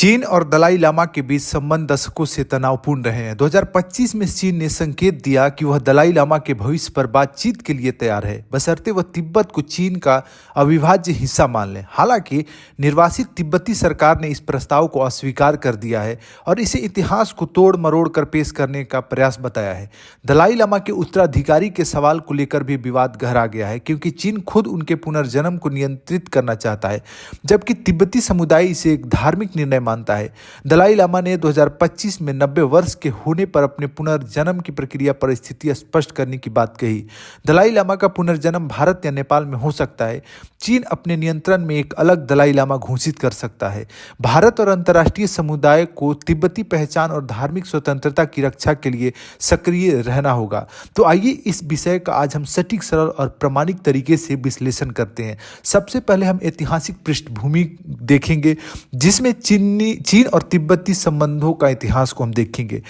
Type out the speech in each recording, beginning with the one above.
चीन और दलाई लामा के बीच संबंध दशकों से तनावपूर्ण रहे हैं। 2025 में चीन ने संकेत दिया कि वह दलाई लामा के भविष्य पर बातचीत के लिए तैयार है, बशर्ते वह तिब्बत को चीन का अविभाज्य हिस्सा मान ले। हालांकि निर्वासित तिब्बती सरकार ने इस प्रस्ताव को अस्वीकार कर दिया है और इसे इतिहास को तोड़ मरोड़ कर पेश करने का प्रयास बताया है। दलाई लामा के उत्तराधिकारी के सवाल को लेकर भी विवाद गहरा गया है, क्योंकि चीन खुद उनके पुनर्जन्म को नियंत्रित करना चाहता है, जबकि तिब्बती समुदाय इसे एक धार्मिक निर्णय मानता है। दलाई लामा ने 2025 में 90 वर्ष के होने पर अपने पुनर्जन्म की प्रक्रिया पर स्थिति स्पष्ट करने की बात कही। दलाई लामा का पुनर्जन्म भारत या नेपाल में हो सकता है। चीन अपने नियंत्रण में एक अलग दलाई लामा घोषित कर सकता है। भारत और अंतर्राष्ट्रीय समुदाय को तिब्बती पहचान और धार्मिक स्वतंत्रता की रक्षा के लिए सक्रिय रहना होगा। तो आइए इस विषय का आज हम सटीक, सरल और प्रामाणिक तरीके से विश्लेषण करते हैं। सबसे पहले हम ऐतिहासिक पृष्ठभूमि देखेंगे, जिसमें चीन और तिब्बती संबंधों का इतिहास को हम देखेंगे।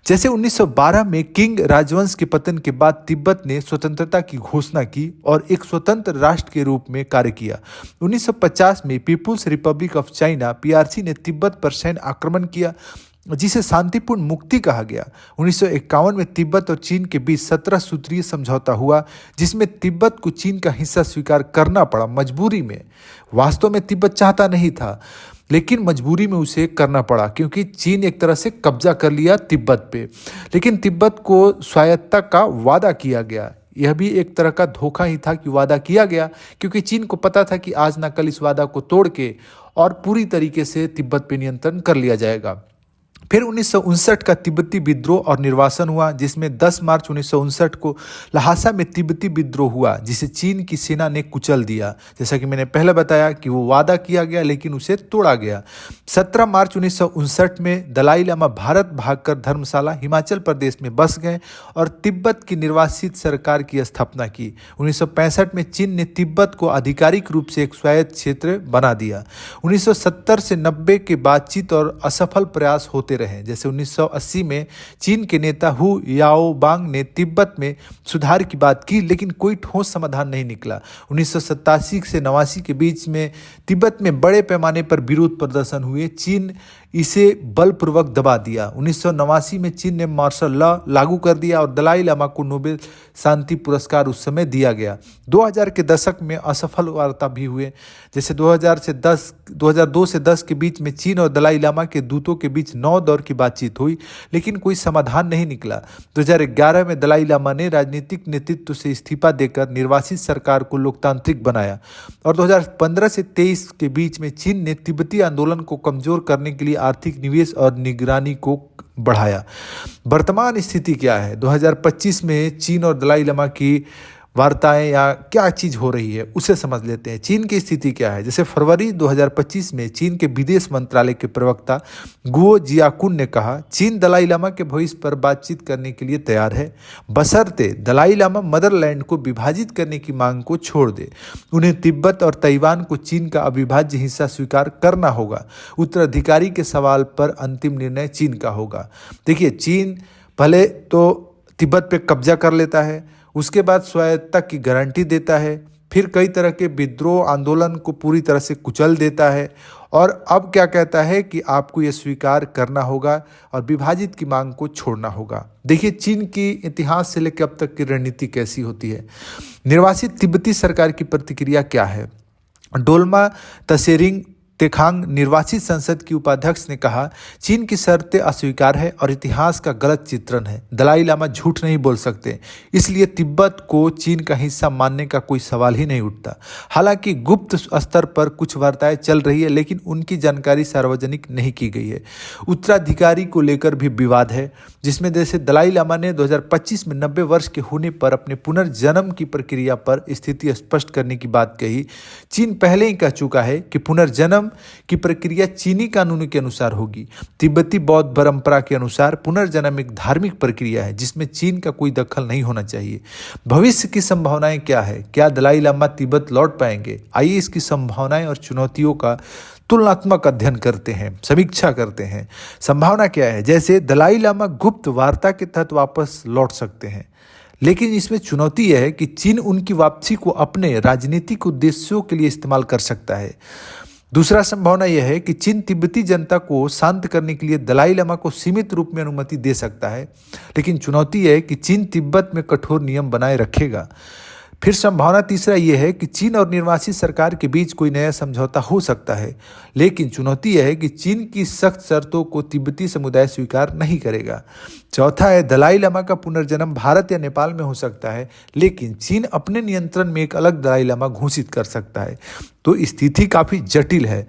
जैसे 1912 में किंग राजवंश के पतन के बाद तिब्बत ने स्वतंत्रता की घोषणा की और एक स्वतंत्र राष्ट्र के रूप में कार्य किया। 1950 में People's Republic of China (PRC) ने तिब्बत पर सैन्य आक्रमण किया, जिसे शांतिपूर्ण मुक्ति कहा गया। 1951 में तिब्बत और चीन के बीच 17 सूत्रीय समझौता हुआ, जिसमें तिब्बत को चीन का हिस्सा स्वीकार करना पड़ा, मजबूरी में। वास्तव में तिब्बत चाहता नहीं था, लेकिन मजबूरी में उसे करना पड़ा, क्योंकि चीन एक तरह से कब्जा कर लिया तिब्बत पे। लेकिन तिब्बत को स्वायत्तता का वादा किया गया। यह भी एक तरह का धोखा ही था कि वादा किया गया, क्योंकि चीन को पता था कि आज ना कल इस वादा को तोड़ के और पूरी तरीके से तिब्बत पे नियंत्रण कर लिया जाएगा। फिर 1959 का तिब्बती विद्रोह और निर्वासन हुआ, जिसमें 10 मार्च 1959 को लहासा में तिब्बती विद्रोह हुआ, जिसे चीन की सेना ने कुचल दिया। जैसा कि मैंने पहले बताया कि वो वादा किया गया, लेकिन उसे तोड़ा गया। 17 मार्च 1959 में दलाई लामा भारत भागकर धर्मशाला, हिमाचल प्रदेश में बस गए और तिब्बत की निर्वासित सरकार की स्थापना की। 1965 में चीन ने तिब्बत को आधिकारिक रूप से एक स्वायत्त क्षेत्र बना दिया। 1970 से 90 के बातचीत और असफल प्रयास होते रहे। जैसे 1980 में चीन के नेता हु याओबांग ने तिब्बत में सुधार की बात की, लेकिन कोई ठोस समाधान नहीं निकला। 1987 से 89 के बीच में तिब्बत में बड़े पैमाने पर विरोध प्रदर्शन हुए। चीन इसे बलपूर्वक दबा दिया। 1989 में चीन ने मार्शल लॉ लागू कर दिया और दलाई लामा को नोबेल शांति पुरस्कार उस समय दिया गया। 2000 के दशक में असफल वार्ता भी हुए। जैसे 2002 से 10 के बीच में चीन और दलाई लामा के दूतों के बीच 9 दौर की बातचीत हुई, लेकिन कोई समाधान नहीं निकला। 2011 में दलाई लामा ने राजनीतिक नेतृत्व से इस्तीफा देकर निर्वासित सरकार को लोकतांत्रिक बनाया और 2015 से 23 के बीच में चीन ने तिब्बती आंदोलन को कमजोर करने के लिए आर्थिक निवेश और निगरानी को बढ़ाया। वर्तमान स्थिति क्या है? 2025 में चीन और दलाई लामा की वार्ताएं या क्या चीज हो रही है, उसे समझ लेते हैं। चीन की स्थिति क्या है? जैसे फरवरी 2025 में चीन के विदेश मंत्रालय के प्रवक्ता गुओ जियाकुन ने कहा, चीन दलाई लामा के भविष्य पर बातचीत करने के लिए तैयार है, बशर्ते दलाई लामा मदरलैंड को विभाजित करने की मांग को छोड़ दे। उन्हें तिब्बत और ताइवान को चीन का अविभाज्य हिस्सा स्वीकार करना होगा। उत्तराधिकारी के सवाल पर अंतिम निर्णय चीन का होगा। देखिए, चीन भले तो तिब्बत पे कब्जा कर लेता है, उसके बाद स्वायत्तता की गारंटी देता है, फिर कई तरह के विद्रोह आंदोलन को पूरी तरह से कुचल देता है और अब क्या कहता है कि आपको यह स्वीकार करना होगा और विभाजित की मांग को छोड़ना होगा। देखिए, चीन की इतिहास से लेकर अब तक की रणनीति कैसी होती है। निर्वासित तिब्बती सरकार की प्रतिक्रिया क्या है? डोल्मा तसेरिंग तेखांग, निर्वाचित संसद की उपाध्यक्ष, ने कहा, चीन की शर्तें अस्वीकार है और इतिहास का गलत चित्रण है। दलाई लामा झूठ नहीं बोल सकते, इसलिए तिब्बत को चीन का हिस्सा मानने का कोई सवाल ही नहीं उठता। हालांकि गुप्त स्तर पर कुछ वार्ताएं चल रही है, लेकिन उनकी जानकारी सार्वजनिक नहीं की गई है। उत्तराधिकारी को लेकर भी विवाद है, जिसमें जैसे दलाई लामा ने 2025 में 90 वर्ष के होने पर अपने पुनर्जन्म की प्रक्रिया पर स्थिति स्पष्ट करने की बात कही। चीन पहले ही कह चुका है कि पुनर्जन्म की प्रक्रिया चीनी कानून के अनुसार होगी। तिब्बती बौद्ध परंपरा के अनुसार पुनर्जन्म एक धार्मिक प्रक्रिया है, जिसमें चीन का कोई दखल नहीं होना चाहिए। भविष्य की संभावनाएं क्या है? क्या दलाई लामा तिब्बत लौट पाएंगे? आइए इसकी संभावनाएं और चुनौतियों का तुलनात्मक अध्ययन करते हैं, समीक्षा करते हैं। संभावना क्या है? जैसे दलाई लामा गुप्त वार्ता के तहत वापस लौट सकते हैं, लेकिन इसमें चुनौती यह है कि चीन उनकी वापसी को अपने राजनीतिक उद्देश्यों के लिए इस्तेमाल कर सकता है। दूसरा संभावना यह है कि चीन तिब्बती जनता को शांत करने के लिए दलाई लामा को सीमित रूप में अनुमति दे सकता है, लेकिन चुनौती यह है कि चीन तिब्बत में कठोर नियम बनाए रखेगा। फिर संभावना तीसरा यह है कि चीन और निर्वासित सरकार के बीच कोई नया समझौता हो सकता है, लेकिन चुनौती यह है कि चीन की सख्त शर्तों को तिब्बती समुदाय स्वीकार नहीं करेगा। चौथा है दलाई लामा का पुनर्जन्म भारत या नेपाल में हो सकता है, लेकिन चीन अपने नियंत्रण में एक अलग दलाई लामा घोषित कर सकता है। तो स्थिति काफी जटिल है।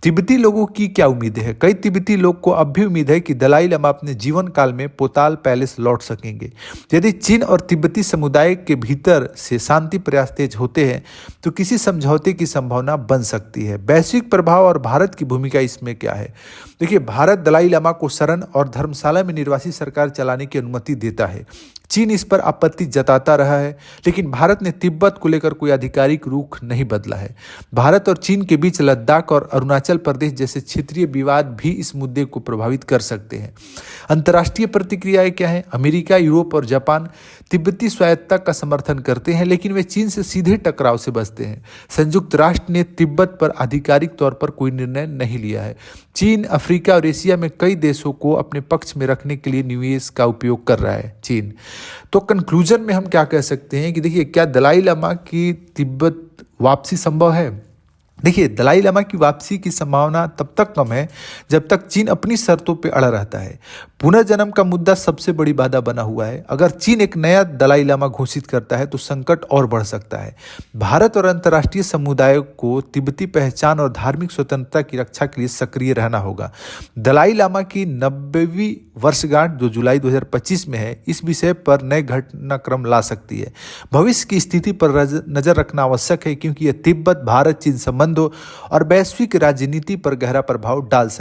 तिब्बती लोगों की क्या उम्मीदें हैं? कई तिब्बती लोग को अब भी उम्मीद है कि दलाई लामा अपने जीवन काल में पोताल पैलेस लौट सकेंगे। यदि चीन और तिब्बती समुदाय के भीतर से शांति प्रयास तेज होते हैं तो किसी समझौते की संभावना बन सकती है। वैश्विक प्रभाव और भारत की भूमिका इसमें क्या है? देखिए, भारत दलाई लामा को शरण और धर्मशाला में निर्वासित सरकार चलाने की अनुमति देता है। चीन इस पर आपत्ति जताता रहा है, लेकिन भारत ने तिब्बत को लेकर कोई आधिकारिक रुख नहीं बदला है। भारत और चीन के बीच लद्दाख और अरुणाचल प्रदेश जैसे क्षेत्रीय विवाद भी इस मुद्दे को प्रभावित कर सकते हैं। अंतर्राष्ट्रीय प्रतिक्रियाएं क्या हैं? अमेरिका, यूरोप और जापान तिब्बती स्वायत्तता का समर्थन करते हैं, लेकिन वे चीन से सीधे टकराव से बचते हैं। संयुक्त राष्ट्र ने तिब्बत पर आधिकारिक तौर पर कोई निर्णय नहीं लिया है। चीन अफ्रीका और एशिया में कई देशों को अपने पक्ष में रखने के लिए निवेश का उपयोग कर रहा है चीन। तो कंक्लूजन में हम क्या कह सकते हैं कि देखिए, क्या दलाई लामा की तिब्बत वापसी संभव है? देखिए, दलाई लामा की वापसी की संभावना तब तक कम है जब तक चीन अपनी शर्तों पर अड़ा रहता है। पुनर्जन्म का मुद्दा सबसे बड़ी बाधा बना हुआ है। अगर चीन एक नया दलाई लामा घोषित करता है तो संकट और बढ़ सकता है। भारत और अंतर्राष्ट्रीय समुदाय को तिब्बती पहचान और धार्मिक स्वतंत्रता की रक्षा के लिए सक्रिय रहना होगा। दलाई लामा की 90वीं वर्षगांठ जो जुलाई 2025 में है, इस विषय पर नए घटनाक्रम ला सकती है। भविष्य की स्थिति पर नजर रखना आवश्यक है, क्योंकि यह तिब्बत भारत चीन संबंधों और वैश्विक राजनीति पर गहरा प्रभाव डाल सकता है।